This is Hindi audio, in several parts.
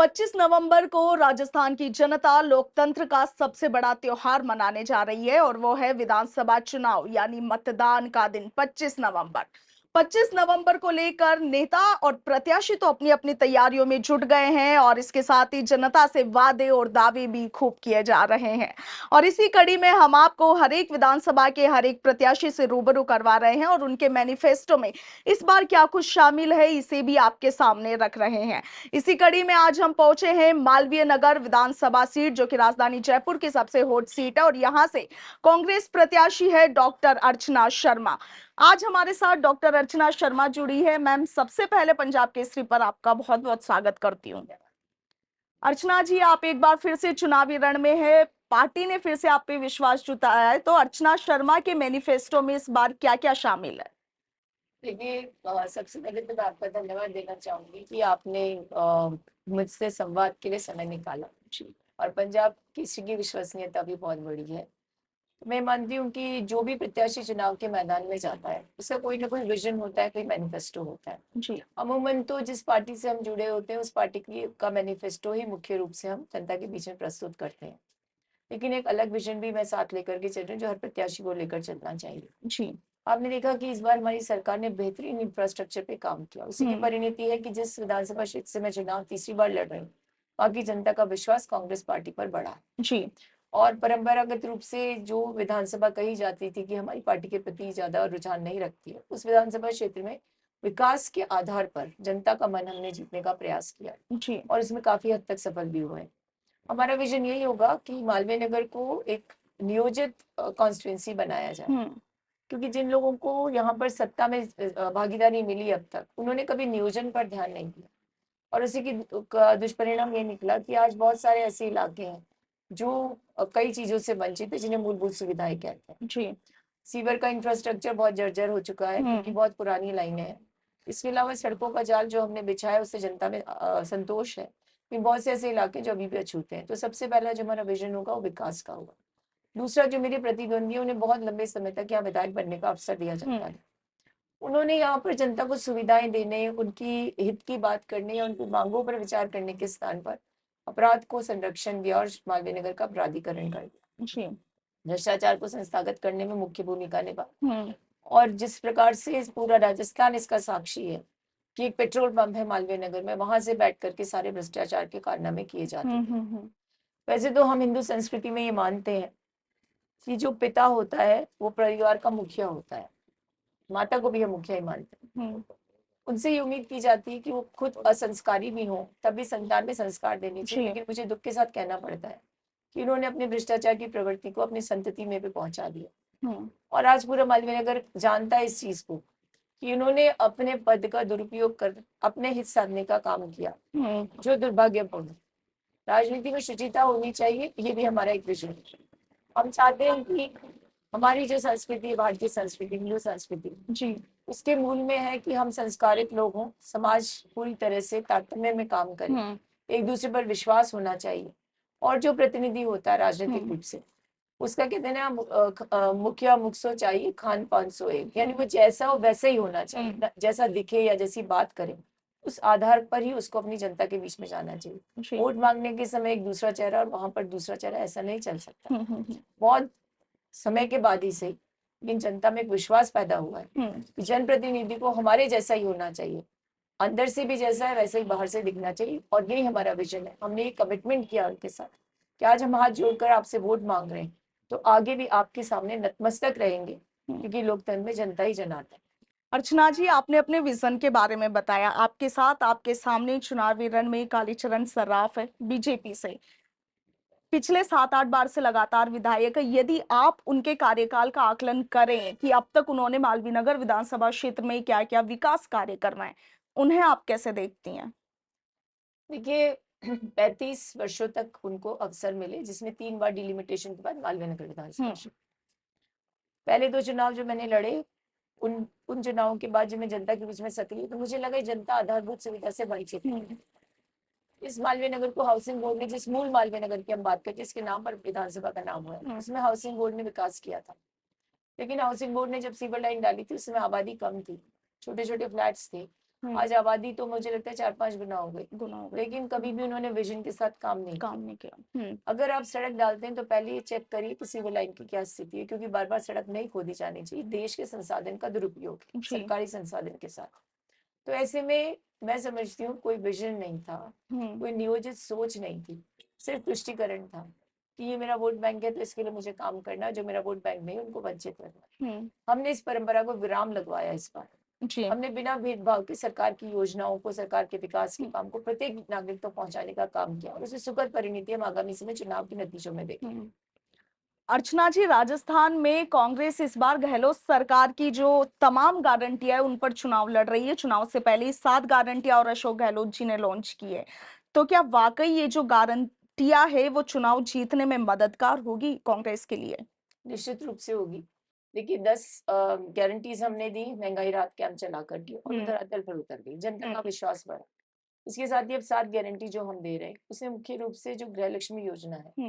25 नवंबर को राजस्थान की जनता लोकतंत्र का सबसे बड़ा त्योहार मनाने जा रही है और वो है विधानसभा चुनाव यानी मतदान का दिन 25 नवंबर। 25 नवंबर को लेकर नेता और प्रत्याशी तो अपनी अपनी तैयारियों में जुट गए हैं और इसके साथ ही जनता से वादे और दावे भी खूब किए जा रहे हैं। और इसी कड़ी में हम आपको हर एक विधानसभा के हर एक प्रत्याशी से रूबरू करवा रहे हैं और उनके मैनिफेस्टो में इस बार क्या कुछ शामिल है इसे भी आपके सामने रख रहे हैं। इसी कड़ी में आज हम पहुंचे हैं मालवीय नगर विधानसभा सीट जो कि राजधानी जयपुर की सबसे हॉट सीट है और यहां से कांग्रेस प्रत्याशी है डॉक्टर अर्चना शर्मा। आज हमारे साथ डॉक्टर अर्चना शर्मा जुड़ी है। मैम, सबसे पहले पंजाब केसरी पर आपका बहुत बहुत स्वागत करती हूँ। अर्चना जी, आप एक बार फिर से चुनावी रण में है, पार्टी ने फिर से आप पे विश्वास जताया है, तो अर्चना शर्मा के मैनिफेस्टो में इस बार क्या क्या शामिल है? देखिए, सबसे पहले तो मैं आपका धन्यवाद देना चाहूंगी कि आपने मुझसे संवाद के लिए समय निकाला। जी। और पंजाब किसी की विश्वसनीयता भी बहुत बड़ी है। मैं मानती हूँ कि जो भी प्रत्याशी चुनाव के मैदान में जाता है उसका कोई ना कोई विजन होता है, कोई मैनिफेस्टो होता है। जी। अमूमन तो जिस पार्टी से हम जुड़े होते हैं उस पार्टी की का मैनिफेस्टो ही मुख्य रूप से हम जनता के बीच में प्रस्तुत करते हैं। लेकिन एक अलग विजन भी मैं साथ लेकर के चल रही हूँ जो हर प्रत्याशी को लेकर चलना चाहिए। जी। आपने देखा कि इस बार हमारी सरकार ने बेहतरीन इंफ्रास्ट्रक्चर पे काम किया। उसी की परिणति है कि जिस विधानसभा क्षेत्र से मैं चुनाव तीसरी बार लड़ रही हूँ, वहाँ की जनता का विश्वास कांग्रेस पार्टी पर बढ़ा है। जी। और परंपरागत रूप से जो विधानसभा कही जाती थी कि हमारी पार्टी के प्रति ज्यादा रुझान नहीं रखती है, उस विधानसभा क्षेत्र में विकास के आधार पर जनता का मन हमने जीतने का प्रयास किया जी। और इसमें काफी हद तक सफल भी हुए हैं। हमारा विजन यही होगा कि मालवीय नगर को एक नियोजित कॉन्स्टिट्यूंसी बनाया जाए, हम्म। क्योंकि जिन लोगों को यहाँ पर सत्ता में भागीदारी मिली अब तक, उन्होंने कभी नियोजन पर ध्यान नहीं दिया। और उसी की का दुष्परिणाम ये निकला कि आज बहुत सारे ऐसे इलाके हैं जो कई चीजों से वंचित है, जिन्हें मूलभूत सुविधाएं कहते हैं। जी। सीवर का इंफ्रास्ट्रक्चर बहुत जर्जर हो चुका है क्योंकि बहुत पुरानी लाइनें हैं। इसके अलावा सड़कों का जाल जो हमने बिछाया उससे जनता में संतोष है, लेकिन बहुत से ऐसे इलाके जो अभी भी अछूते हैं। तो सबसे पहला जो हमारा विजन होगा वो विकास का होगा। दूसरा, जो मेरे प्रतिद्वंदी है उन्हें बहुत लंबे समय तक यहाँ विधायक बनने का अवसर दिया जाता है। उन्होंने यहाँ पर जनता को सुविधाएं देने, उनकी हित की बात करने या उनकी मांगों पर विचार करने के स्थान पर अपराध को संरक्षण दिया और मालवीय नगर का अपराधीकरण कर दिया। जी। भ्रष्टाचार को संस्थागत करने में मुख्य भूमिका निभा। हम्म। और जिस प्रकार से पूरा राजस्थान इसका साक्षी है कि एक पेट्रोल पंप है मालवीय नगर में, वहां से बैठ करके सारे भ्रष्टाचार के कारनामे किए जाते थे। वैसे तो हम हिंदू संस्कृति में ये मानते हैं कि जो पिता होता है वो परिवार का मुखिया होता है, माता को भी हम मुखिया ही मानते हैं। उनसे ये उम्मीद की जाती है कि वो खुद असंस्कारी भी हो तब भी संतान में संस्कार देने चाहिए। लेकिन मुझे दुख के साथ कहना पड़ता है कि उन्होंने अपने भ्रष्टाचार की प्रवृत्ति को अपनी संतति में भी पहुंचा दिया। और आज पूरा मालवीय नगर जानता है इस चीज को कि उन्होंने अपने पद का दुरुपयोग कर अपने हित साधने का काम किया, जो दुर्भाग्यपूर्ण है। राजनीति में शुचिता होनी चाहिए, ये भी हमारा एक विजन है। हम चाहते हैं कि हमारी जो संस्कृति है, भारतीय संस्कृति, हिंदू संस्कृति, जी। उसके मूल में है कि हम संस्कारित लोग हों, समाज पूरी तरह से तारतम्य में काम करे, एक दूसरे पर विश्वास होना चाहिए। और जो प्रतिनिधि होता है राजनीतिक रूप से, उसका कहते हैं ना, मुखिया मुखसो चाहिए, खान पान सो एक, यानी वो जैसा हो वैसा ही होना चाहिए, जैसा दिखे या जैसी बात करे उस आधार पर ही उसको अपनी जनता के बीच में जाना चाहिए। वोट मांगने के समय एक दूसरा चेहरा और वहां पर दूसरा चेहरा, ऐसा नहीं चल सकता। बहुत समय के बाद ही सही, लेकिन जनता में एक विश्वास पैदा हुआ है कि जनप्रतिनिधि को हमारे जैसा ही होना चाहिए, अंदर से भी जैसा है वैसे ही बाहर से दिखना चाहिए। और यही हमारा विजन है। हमने ये कमिटमेंट किया उनके साथ कि आज हम हाथ जोड़कर आपसे वोट मांग रहे हैं तो आगे भी आपके सामने नतमस्तक रहेंगे, क्योंकि लोकतंत्र में जनता ही जनाता है। अर्चना जी, आपने अपने विजन के बारे में बताया। आपके साथ आपके सामने चुनावी रण में कालीचरण सर्राफ है बीजेपी से, पिछले 7-8 बार से लगातार विधायक है। यदि आप उनके कार्यकाल का आकलन करें कि अब तक उन्होंने मालवीय नगर विधानसभा क्षेत्र में क्या क्या विकास कार्य करवाए, उन्हें आप कैसे देखती हैं? देखिए, 35 वर्षों तक उनको अवसर मिले, जिसमें 3 बार डिलिमिटेशन के बाद मालवीय नगर विधानसभा क्षेत्र। पहले 2 चुनाव जो मैंने लड़े, उन उन चुनावों के बाद जब मैं जनता के बीच में सक्रिय, तो मुझे लगा जनता आधारभूत सुविधा से वंचित है। इस मालवीय नगर को हाउसिंग बोर्ड ने, जिस मूल मालवीय नगर की हम बात करें जिसके नाम पर विधानसभा का नाम हुआ है, उसमें हाउसिंग बोर्ड ने विकास किया था। लेकिन हाउसिंग बोर्ड ने जब सीवर लाइन डाली थी, उसमें आबादी कम थी, छोटे छोटे फ्लैट्स थे, आज आबादी तो मुझे लगता है 4-5 गुना हो गई, गुना हो गई। लेकिन कभी भी उन्होंने विजन के साथ काम नहीं किया। अगर आप सड़क डालते हैं तो पहले ये चेक करिए कि सिविल लाइन की क्या स्थिति है, क्योंकि बार बार सड़क नहीं खोदी जानी चाहिए। देश के संसाधन का दुरुपयोग है सरकारी संसाधन के साथ। तो ऐसे में मैं समझती हूँ कोई विजन नहीं था, कोई नियोजित सोच नहीं थी, सिर्फ तुष्टिकरण था कि ये मेरा वोट बैंक है तो इसके लिए मुझे काम करना, जो मेरा वोट बैंक नहीं उनको वंचित करना। हमने इस परंपरा को विराम लगवाया इस बार। हमने बिना भेदभाव के सरकार की योजनाओं को, सरकार के विकास के काम को प्रत्येक नागरिक तक पहुंचाने का काम किया और उसे सुखद परिणति हम आगामी समय चुनाव के नतीजों में देखेंगे। अर्चना जी, राजस्थान में कांग्रेस इस बार गहलोत सरकार की जो तमाम गारंटियां है उन पर चुनाव लड़ रही है। चुनाव से पहले ही 7 गारंटियां और अशोक गहलोत जी ने लॉन्च की है। तो क्या वाकई ये जो गारंटियां है वो चुनाव जीतने में मददगार होगी कांग्रेस के लिए? निश्चित रूप से होगी। देखिए 10 गारंटीज हमने दी महंगाई राहत कैंप चला करके और धरातल पर उतर गई, जनता का विश्वास बढ़ा। इसके साथ ही अब 7 गारंटी जो हम दे रहे हैं उसमें मुख्य रूप से जो गृह लक्ष्मी योजना है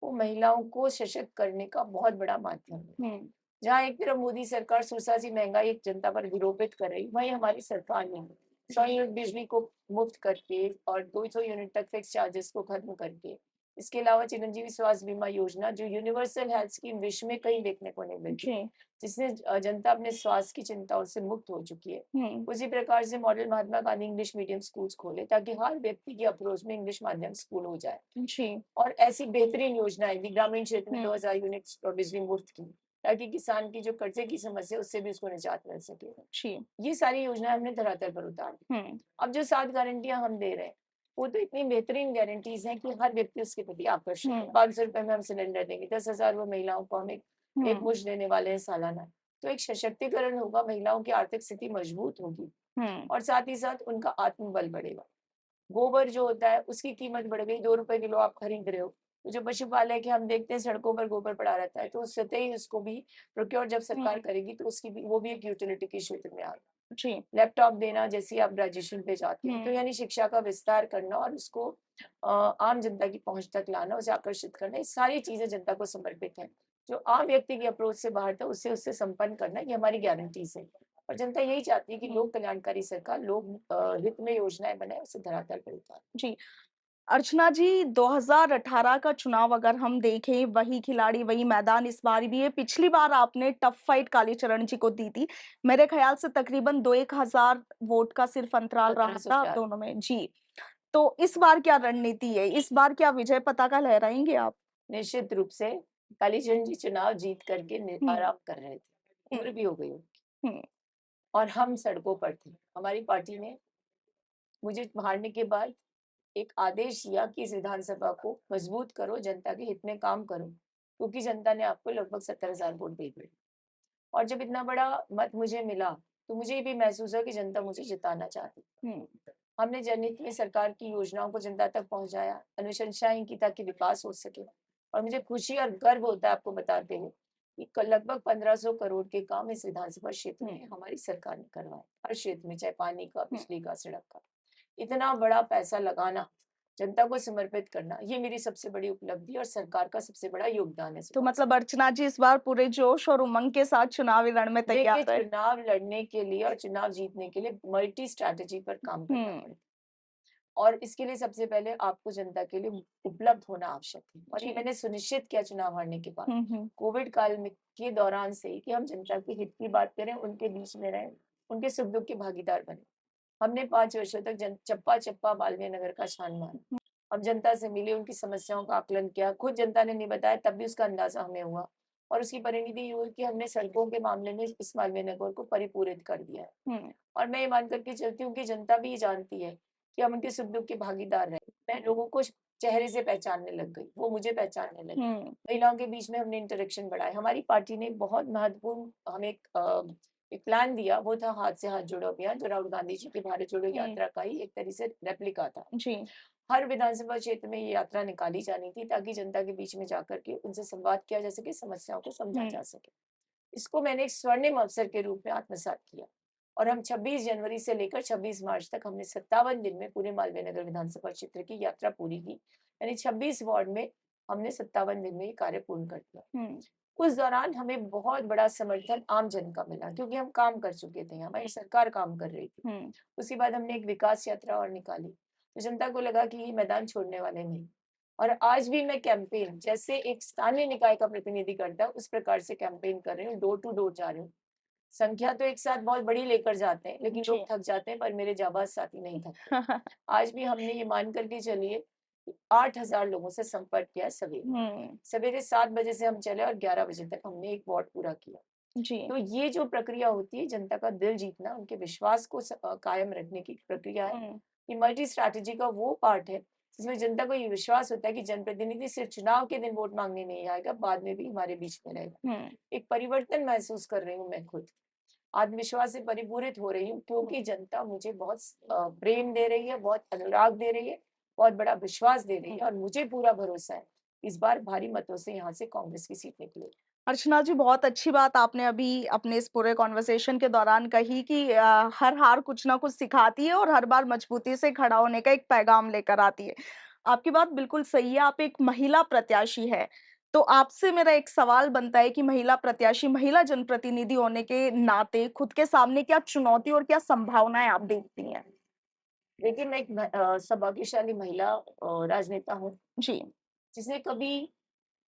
वो महिलाओं को सशक्त करने का बहुत बड़ा माध्यम है। जहाँ एक तरफ मोदी सरकार सुसासी महंगाई एक जनता पर विरोपित कर रही, वहीं हमारी सरकार ने 100 यूनिट बिजली को मुफ्त करके और 200 यूनिट तक फिक्स चार्जेस को खत्म करके, इसके अलावा चिरंजीवी स्वास्थ्य बीमा योजना जो यूनिवर्सल हेल्थ स्कीम विश्व में कहीं देखने को नहीं मिलती, जिसने जनता अपने स्वास्थ्य की चिंताओं से मुक्त हो चुकी है। उसी प्रकार से model Mahatma Gandhi English medium schools खोले ताकि हर व्यक्ति की अप्रोच में इंग्लिश माध्यम स्कूल हो जाए। और ऐसी बेहतरीन योजनाएं भी ग्रामीण क्षेत्र में 2000 यूनिट और बिजली मुफ्त की, ताकि किसान की जो कर्जे की समस्या उससे भी उसको निजात मिल सके। ये सारी योजनाएं हमने धरातल पर उतारी। अब जो 7 गारंटियां हम दे रहे हैं वो तो इतनी बेहतरीन गारंटीज हैं कि हर व्यक्ति उसके प्रति आकर्षित है। 500 रुपए में हम सिलेंडर देंगे, 10,000 वो महिलाओं को हम एक मुश्त देने वाले हैं सालाना। तो एक सशक्तिकरण होगा, महिलाओं की आर्थिक स्थिति मजबूत होगी और साथ ही साथ उनका आत्मबल बढ़ेगा। गोबर जो होता है उसकी कीमत बढ़ गई, 2 रुपए किलो आप खरीद रहे हो, तो जो पशुपालक है हम देखते हैं सड़कों पर गोबर पड़ा रहता है, तो उससे ही उसको भी प्रोक्योर जब सरकार करेगी तो उसकी भी वो भी एक यूटिलिटी के क्षेत्र में आ गई। लैपटॉप देना, जैसे आप ग्रेजुएशन पे जाते हैं तो यानी शिक्षा का विस्तार करना और उसको आम जनता की पहुंच तक लाना, उसे आकर्षित करना, ये सारी चीजें जनता को समर्पित है। जो आम व्यक्ति की अप्रोच से बाहर था उससे संपन्न करना, ये हमारी गारंटीज है और जनता यही चाहती है कि लोक कल्याणकारी सरकार लोक हित में योजनाएं बनाए, उसे धरातल पर उतारे। जी, अर्चना जी, 2018 का चुनाव अगर हम देखें, वही खिलाड़ी वही मैदान इस बार भी है। पिछली बार आपने टफ फाइट कालीचरण जी को दी थी। मेरे ख्याल से तकरीबन 2-1 हजार वोट का सिर्फ अंतराल रहा था आप दोनों में। जी, तो इस बार क्या रणनीति है? इस बार क्या विजय पताका लहराएंगे आप? निश्चित रूप से कालीचरण जी चुनाव जीत करके आराम कर रहे थे, उम्र भी हो गई उनकी और हम सड़कों पर थे। हमारी पार्टी ने मुझे हारने के बाद एक आदेश दिया कि इस विधानसभा को मजबूत करो, जनता के हित में काम करो, क्योंकि जनता ने आपको लगभग 70,000 वोट दे दिए और जब इतना बड़ा मत मुझे मिला तो मुझे भी महसूस हुआ कि जनता मुझे जिताना चाहती। हमने जनहित में सरकार की योजनाओं को जनता तक पहुंचाया, अनुशंसाएं की ताकि विकास हो सके और मुझे खुशी और गर्व होता है आपको बताते हुए कि लगभग 1500 करोड़ के काम इस विधानसभा क्षेत्र में हमारी सरकार ने करवाए। हर क्षेत्र में, चाहे पानी का, बिजली का, सड़क का, इतना बड़ा पैसा लगाना, जनता को समर्पित करना, ये मेरी सबसे बड़ी उपलब्धि और सरकार का सबसे बड़ा योगदान है। तो मतलब अर्चना जी इस बार पूरे जोश और उमंग के साथ चुनावी रण में तैयार देखिए, है। चुनाव लड़ने के लिए और चुनाव जीतने के लिए मल्टी स्ट्रैटेजी पर काम करना पड़ता है और इसके लिए सबसे पहले आपको जनता के लिए उपलब्ध होना आवश्यक है और ये मैंने सुनिश्चित किया चुनाव हारने के बाद कोविड काल में के दौरान से ही कि हम जनता के हित की बात करें, उनके बीच में रहें, उनके सुख दुख के भागीदार बने। हमने 5 वर्षों तक चप्पा चप्पा मालवीय नगर का छान मारा। हम जनता से मिले, उनकी समस्याओं का आकलन किया, खुद जनता ने नहीं बताया तब भी उसका अंदाजा हमें हुआ और उसकी परिणति ये हुई कि हमने सड़कों के मामले में इस मालवीय नगर को परिपूरित कर दिया है और मैं ये मान करके चलती हूँ कि जनता भी ये जानती है कि हम उनके सुख दुख के भागीदार रहे। मैं लोगों को चेहरे से पहचानने लग गई, वो मुझे पहचानने लगे। महिलाओं के बीच में हमने इंटरेक्शन बढ़ाए। हमारी पार्टी ने बहुत महत्वपूर्ण हमें एक प्लान दिया, वो था हाथ से हाथ जोड़ो अभियान, जो राहुल गांधी जी की भारत जोड़ो यात्रा का ही एक तरह से रेप्लिका था। हर विधानसभा क्षेत्र में ये यात्रा निकाली जानी थी ताकि जनता के बीच में जाकर के उनसे संवाद किया जा सके, समस्याओं को समझा जा सके। इसको मैंने एक स्वर्णिम अवसर के रूप में आत्मसात किया और हम 26 जनवरी से लेकर 26 मार्च तक हमने 57 दिन में पूरे मालवीय नगर विधानसभा क्षेत्र की यात्रा पूरी की। यानी 26 वार्ड में हमने 57 दिन में ये कार्य पूर्ण कर दिया। उस दौरान हमें बहुत बड़ा समर्थन आम जन का मिला, क्योंकि हम काम कर चुके थे, हमारी सरकार काम कर रही थी। उसके बाद हमने एक विकास यात्रा और निकाली, तो जनता को लगा कि ये मैदान छोड़ने वाले नहीं। और आज भी मैं कैंपेन जैसे एक स्थानीय निकाय का प्रतिनिधि करता है, उस प्रकार से कैंपेन कर रही हूँ, डोर टू डोर जा रही हूँ। संख्या तो एक साथ बहुत बड़ी लेकर जाते हैं, लेकिन लोग जी। थक जाते हैं, पर मेरे जाबाज साथी नहीं थकते। आज भी हमने ये मान करके चलिए 8,000 लोगों से संपर्क किया सवेरे। सवेरे 7 बजे से हम चले और 11 बजे तक हमने एक वार्ड पूरा किया। जी। तो ये जो प्रक्रिया होती है, जनता का दिल जीतना, उनके विश्वास को कायम रखने की प्रक्रिया है। ये मल्टी स्ट्रैटेजी का वो पार्ट है जिसमें जनता को ये विश्वास होता है कि जनप्रतिनिधि सिर्फ चुनाव के दिन वोट मांगने नहीं आएगा, बाद में भी हमारे बीच में रहेगा। एक परिवर्तन महसूस कर रही हूँ मैं खुद, आत्मविश्वास से परिपूरित हो रही हूँ, क्योंकि जनता मुझे बहुत प्रेम दे रही है, बहुत अनुराग दे रही है, बहुत बड़ा विश्वास दे रही है, और मुझे पूरा भरोसा है इस बार भारी मतों से यहाँ से कांग्रेस की सीट निकलेगी। अर्चना जी, बहुत अच्छी बात आपने अभी अपने इस पूरे कॉन्वर्सेशन के दौरान कही कि हर हार कुछ ना कुछ सिखाती है और हर बार मजबूती से खड़ा होने का एक पैगाम लेकर आती है। आपकी बात बिल्कुल सही है, आप एक महिला प्रत्याशी है। तो आपसे मेरा एक सवाल बनता है कि महिला प्रत्याशी, महिला जनप्रतिनिधि होने के नाते खुद के सामने क्या चुनौती और क्या संभावनाएं आप देखती हैं? देखिए, मैं एक सौभाग्यशाली महिला राजनेता हूँ, जी। जिसने कभी,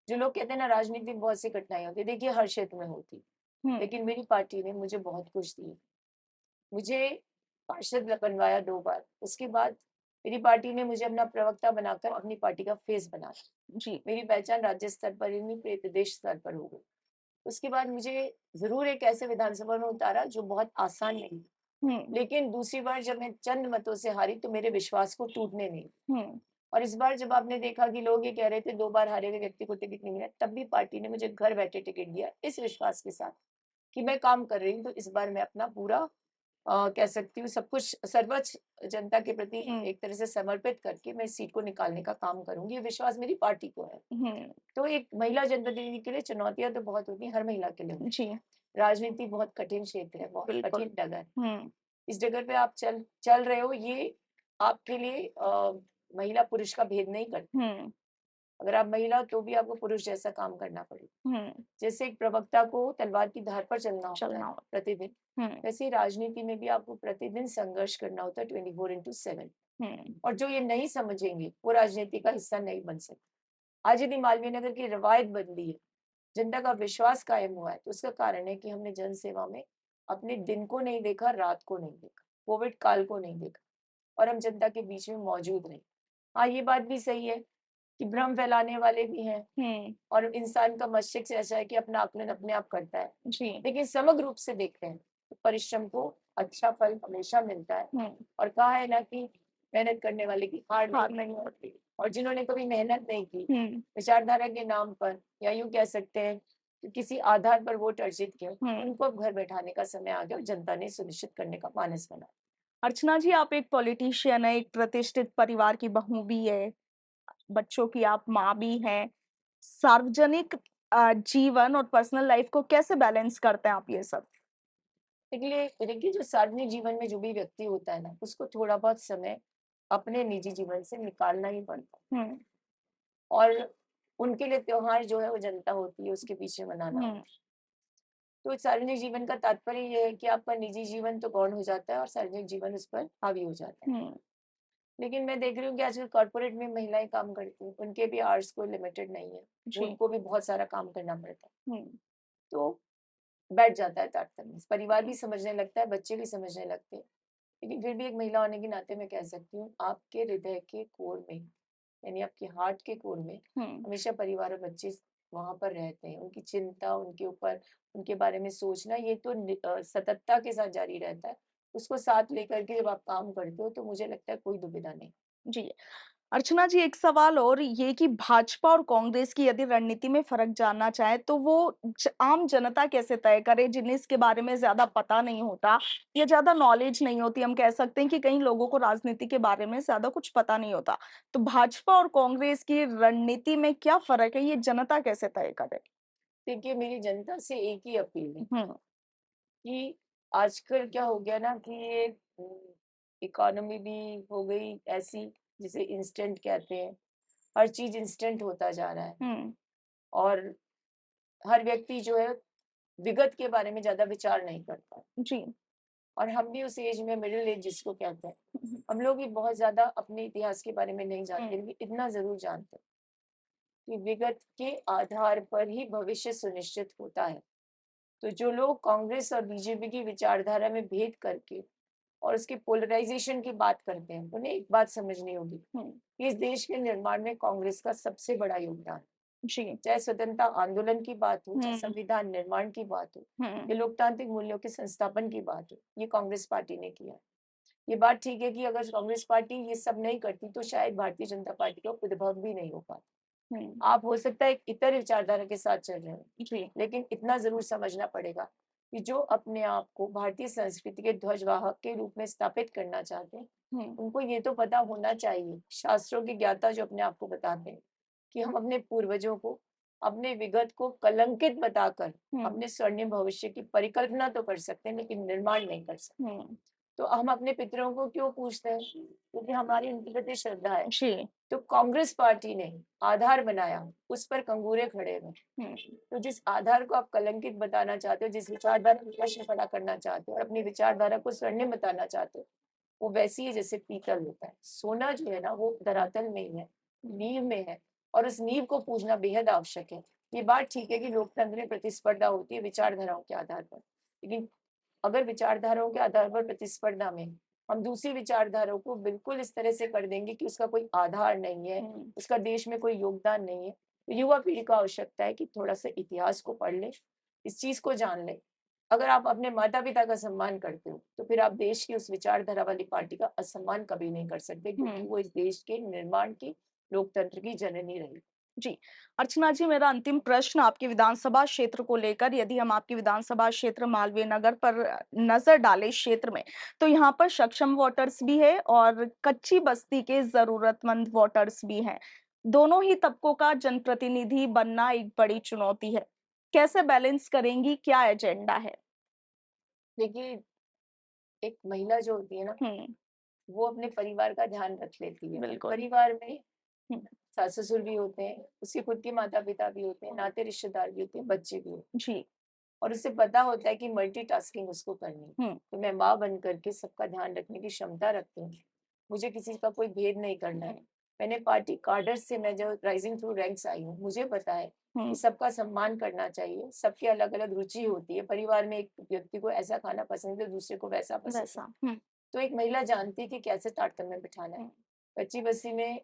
जो लोग कहते हैं ना राजनीति में बहुत सी कठिनाई होती है, देखिए हर क्षेत्र में होती, हुँ, लेकिन मेरी पार्टी ने मुझे बहुत कुछ दिया। मुझे पार्षद बनवाया 2 बार, उसके बाद मेरी पार्टी ने मुझे अपना प्रवक्ता बनाकर अपनी पार्टी का फेस बनाया। जी। मेरी पहचान राज्य स्तर पर ही नहीं, पूरे प्रदेश स्तर पर हो गई। उसके बाद मुझे ज़रूर एक ऐसे विधानसभा में उतारा जो बहुत आसान नहीं, हुँ, लेकिन दूसरी बार जब मैं चंद मतों से हारी तो मेरे विश्वास को टूटने नहीं। हुँ, और इस बार जब आपने देखा कि लोग ये कह रहे थे 2 बार हारे हुए व्यक्ति को टिकट नहीं मिला, तब भी पार्टी ने मुझे घर बैठे टिकट दिया, इस विश्वास के साथ कि मैं काम कर रही हूँ, तो इस बार मैं अपना पूरा कह सकती हूँ सब कुछ सर्वोच्च जनता के प्रति हुँ, एक तरह से समर्पित करके मैं इस सीट को निकालने का काम करूँगी, ये विश्वास मेरी पार्टी को है। हुँ, तो एक महिला जनप्रतिनिधि के लिए चुनौतियाँ तो बहुत होती हैं, हर महिला के लिए होती जी, हैं। राजनीति बहुत कठिन क्षेत्र है, बहुत बिल्कुल। कठिन डगर। हुँ, इस जगह पे आप चल चल रहे हो, ये आपके लिए महिला पुरुष का भेद नहीं करता। हुँ, अगर आप महिला हो तो भी आपको पुरुष जैसा काम करना पड़ेगा। हुँ, जैसे एक प्रवक्ता को तलवार की धार पर चलना होता है चलना हो। प्रतिदिन, हुँ, वैसे ही राजनीति में भी आपको प्रतिदिन संघर्ष करना होता है 24/7। हुँ, और जो ये नहीं समझेंगे, वो राजनीति का हिस्सा नहीं बन सकते। आज यदि मालवीय नगर की रवायत बदली है, जनता का विश्वास कायम हुआ है, तो उसका कारण है कि हमने जन सेवा में अपने दिन को नहीं देखा, रात को नहीं देखा, कोविड काल को नहीं देखा, और हम जनता के बीच में मौजूद रहे। हाँ, ये बात भी सही है कि भ्रम फैलाने वाले भी हैं, हुँ, और इंसान का मस्तिष्क ऐसा है कि अपना आकलन अपने आप करता है। जी, लेकिन समग्र रूप से देखते हैं तो परिश्रम को अच्छा फल हमेशा मिलता है। हुँ, और कहा है ना कि मेहनत करने वाले की हार हार नहीं नहीं होती। और जिन्होंने कभी मेहनत नहीं की, हुँ, विचारधारा के नाम पर, या यूँ कह सकते हैं कि किसी आधार पर वोट अर्जित किए, हुँ। उनको अब घर बैठाने का समय आ गया और जनता ने सुनिश्चित करने का मानस बना। अर्चना जी, आप एक पॉलिटिशियन हैं, एक प्रतिष्ठित परिवार की बहू भी है, बच्चों की आप माँ भी हैं। सार्वजनिक जीवन और पर्सनल लाइफ को कैसे बैलेंस करते हैं आप ये सब? देखिए जो सार्वजनिक जीवन में जो भी व्यक्ति होता है ना, उसको थोड़ा बहुत समय अपने निजी जीवन से निकालना ही पड़ता है। हुँ, और उनके लिए त्योहार जो है वो जनता होती है, उसके पीछे मनाना हुँ, होता है। तो सार्वजनिक जीवन का तात्पर्य ये है कि आपका निजी जीवन तो गौण हो जाता है और सार्वजनिक जीवन उस पर हावी हो जाता है। हुँ, लेकिन मैं देख रही हूँ कि आजकल कॉर्पोरेट में महिलाएं काम करती हैं, उनके भी आवर्स कोई लिमिटेड नहीं है, जी, उनको भी बहुत सारा काम करना पड़ता है। हुँ, तो बैठ जाता है तारतम्य, परिवार भी समझने लगता है, बच्चे भी समझने लगते हैं। लेकिन फिर भी एक महिला होने के नाते मैं कह सकती हूँ, आपके हृदय के कोर में, यानी आपके हार्ट के कोर में हुँ। हमेशा परिवार और बच्चे वहाँ पर रहते हैं। उनकी चिंता, उनके ऊपर, उनके बारे में सोचना, ये तो सततता के साथ जारी रहता है। उसको साथ लेकर के जब आप काम करते हो तो मुझे लगता है कोई दुविधा नहीं। जी। अर्चना जी, एक सवाल और ये कि भाजपा और कांग्रेस की यदि रणनीति में फ़र्क जानना चाहें, तो वो आम जनता कैसे तय करे जिन्हें इसके बारे में ज़्यादा पता नहीं होता या ज़्यादा नॉलेज नहीं होती? हम कह सकते हैं कि कई लोगों को राजनीति के बारे में ज़्यादा कुछ पता नहीं होता। तो भाजपा और कांग्रेस की रणनीति में क्या फ़र्क है, ये जनता कैसे तय करे? देखिए मेरी जनता से एक ही अपील है हुँ, कि आजकल क्या हो गया ना कि ये इकोनॉमी भी हो गई ऐसी, जिसे इंस्टेंट कहते हैं। हर चीज़ इंस्टेंट होता जा रहा है। हुँ, और हर व्यक्ति जो है विगत के बारे में ज्यादा विचार नहीं करता, जी। और हम भी उस एज में, मिडिल एज जिसको कहते हैं, हम्म, हम लोग भी बहुत ज्यादा अपने इतिहास के बारे में नहीं जानते, हम्म, लेकिन इतना जरूर जानते हैं कि विगत के आधार पर ही भविष्य सुनिश्चित होता है। तो जो लोग कांग्रेस और बीजेपी की विचारधारा में भेद करके और उसकी पोलराइजेशन की बात करते हैं, उन्हें एक बात समझनी होगी हम्म, कि इस देश के निर्माण में कांग्रेस का सबसे बड़ा योगदान है। जी। चाहे स्वतंत्रता आंदोलन की बात हो, चाहे हम्म, संविधान निर्माण की बात हो, हम्म, या लोकतांत्रिक मूल्यों के संस्थापन की बात हो, ये कांग्रेस पार्टी ने किया। ये बात ठीक है कि अगर कांग्रेस पार्टी ये सब नहीं करती तो शायद भारतीय जनता पार्टी का उद्भव भी नहीं हो पाता। हम्म, आप हो सकता है एक इतर विचारधारा के साथ चल रहे हो, जी। लेकिन इतना जरूर समझना पड़ेगा कि जो अपने आप को भारतीय संस्कृति के ध्वजवाहक के रूप में स्थापित करना चाहते हैं, हम्म, उनको ये तो पता होना चाहिए, शास्त्रों की ज्ञाता जो अपने आप को बताते हैं, कि हम अपने पूर्वजों को, अपने विगत को कलंकित बताकर हम्म, अपने स्वर्णिम भविष्य की परिकल्पना तो कर सकते हैं, लेकिन निर्माण नहीं कर सकते। हम्म, तो हम अपने पितरों को क्यों पूछते हैं? क्योंकि हमारी उनके प्रति श्रद्धा है। जी। तो कांग्रेस पार्टी ने आधार बनाया, उस पर कंगूरे खड़े हुए। हम्म, तो जिस आधार को आप कलंकित बताना चाहते हो, जिस विचारधारा को प्रश्न खड़ा करना चाहते हो और अपनी विचारधारा को स्वर्णिम बताना चाहते हो, वो वैसी है जैसे पीतल होता है। सोना जो है ना, वो धरातल में ही है, नींव में है, और उस नींव को पूजना बेहद आवश्यक है। ये बात ठीक है कि लोकतंत्र में प्रतिस्पर्धा होती है विचारधाराओं के आधार पर, लेकिन अगर विचारधाराओं के आधार पर प्रतिस्पर्धा में हम दूसरी विचारधाराओं को बिल्कुल इस तरह से कर देंगे कि उसका कोई आधार नहीं है, हम्म, उसका देश में कोई योगदान नहीं है, तो युवा पीढ़ी को आवश्यकता है कि थोड़ा सा इतिहास को पढ़ ले, इस चीज को जान ले। अगर आप अपने माता पिता का सम्मान करते हो, तो फिर आप देश की उस विचारधारा वाली पार्टी का असम्मान कभी नहीं कर सकते, क्योंकि हम्म, वो इस देश के निर्माण की, लोकतंत्र की जननी रही। जी। अर्चना जी, मेरा अंतिम प्रश्न आपके विधानसभा क्षेत्र को लेकर, यदि हम आपके विधानसभा क्षेत्र मालवीय नगर पर नजर डालें क्षेत्र में, तो यहाँ पर सक्षम वोटर्स भी है और कच्ची बस्ती के जरूरतमंद वोटर्स भी हैं। दोनों ही तबकों का जनप्रतिनिधि बनना एक बड़ी चुनौती है। कैसे बैलेंस करेंगी? क्या एजेंडा है? देखिए, एक महिला जो होती है ना, हम्म, वो अपने परिवार का ध्यान रख लेती है। बिल्कुल। परिवार में हम्म, सास ससुर भी होते हैं, उसके खुद के माता पिता भी होते हैं, नाते रिश्तेदार भी होते हैं, बच्चे भी होते हैं, जी। और उसे पता होता है कि मल्टीटास्किंग उसको करनी है। हम्म, तो मैं माँ बन करके सबका ध्यान रखने की क्षमता रखती हूँ। मुझे किसी का कोई भेद नहीं करना है। हम्म, मैंने पार्टी कार्डर से, मैं जो राइजिंग थ्रू रैंक्स आई हूँ, मुझे पता है कि हम्म, सबका सम्मान करना चाहिए। सबकी अलग अलग रुचि होती है। परिवार में एक व्यक्ति को ऐसा खाना पसंद है, दूसरे को वैसा पसंद है। वैसा। तो एक महिला जानती है कि कैसे तारतम्य बिठाना है। हम्म, कच्ची बस्ती में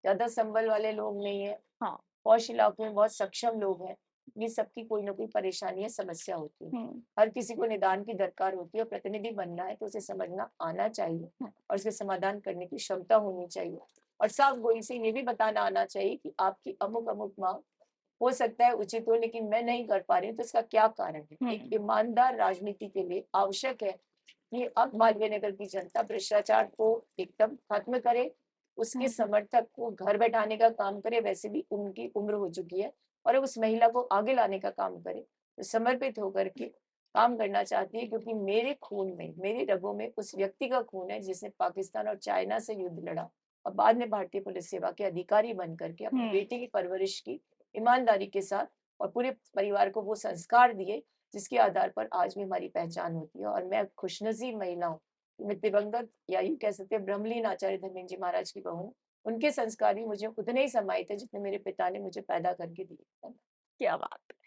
ज्यादा संबल वाले लोग नहीं है, हाँ। पॉश इलाकों में बहुत सक्षम लोग हैं। ये सबकी कोई ना कोई परेशानी या समस्या होती है। हम्म, हर किसी को निदान की दरकार होती है, और प्रतिनिधि बनना है तो उसे समझना आना चाहिए, हम्म, और उसके समाधान करने की क्षमता होनी चाहिए, और साफ गोई से ये भी बताना आना चाहिए कि आपकी अमुक अमुक मांग हो सकता है उचित हो, लेकिन मैं नहीं कर पा रही हूँ, तो इसका क्या कारण है। एक हम्म, ईमानदार राजनीति के लिए आवश्यक है कि अब मालवीय नगर की जनता भ्रष्टाचार को एकदम खत्म करे, उसके हम्म, समर्थक को घर बैठाने का काम करे, वैसे भी उनकी उम्र हो चुकी है, और अब उस महिला को आगे लाने का काम करे। तो समर्पित होकर के काम करना चाहती है, क्योंकि मेरे खून में, मेरे रगों में उस व्यक्ति का खून है जिसने पाकिस्तान और चाइना से युद्ध लड़ा, और बाद में भारतीय पुलिस सेवा के अधिकारी बन करके अपनी हम्म, बेटी की परवरिश की ईमानदारी के साथ, और पूरे परिवार को वो संस्कार दिए जिसके आधार पर आज भी हमारी पहचान होती है। और मैं खुशनसीब महिला हूँ, मैं दिवंगत, या यूँ कह सकते हैं ब्रह्मलीन आचार्य धर्मेंद्र जी महाराज की बहू हूँ। उनके संस्कार भी मुझे उतने ही समाहित है जितने मेरे पिता ने मुझे पैदा करके दिए। क्या बात है।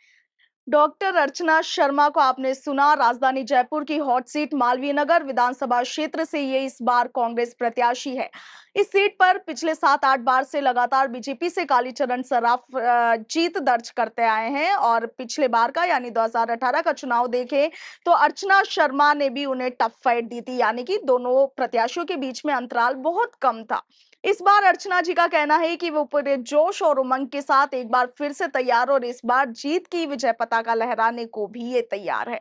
डॉक्टर अर्चना शर्मा को आपने सुना। राजधानी जयपुर की हॉट सीट मालवीय नगर विधानसभा क्षेत्र से ये इस बार कांग्रेस प्रत्याशी है। इस सीट पर पिछले 7-8 बार से लगातार बीजेपी से कालीचरण सराफ जीत दर्ज करते आए हैं और पिछले बार का यानी 2018 का चुनाव देखें तो अर्चना शर्मा ने भी उन्हें टफ फाइट दी थी, यानी कि दोनों प्रत्याशियों के बीच में अंतराल बहुत कम था। इस बार अर्चना जी का कहना है कि वो पूरे जोश और उमंग के साथ एक बार फिर से तैयार और इस बार जीत की विजय पताका लहराने को भी ये तैयार है।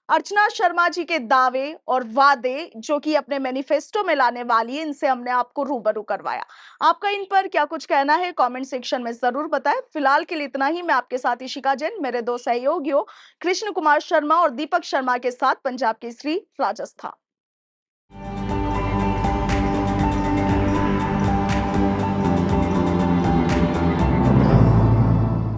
अर्चना शर्मा जी के दावे और वादे जो कि अपने मैनिफेस्टो में लाने वाली है, इनसे हमने आपको रूबरू करवाया। आपका इन पर क्या कुछ कहना है कमेंट सेक्शन में जरूर बताएं। फिलहाल के लिए इतना ही। मैं आपके साथ इशिका जैन, मेरे दो सहयोगियों कृष्ण कुमार शर्मा और दीपक शर्मा के साथ पंजाब केसरी, राजस्थान।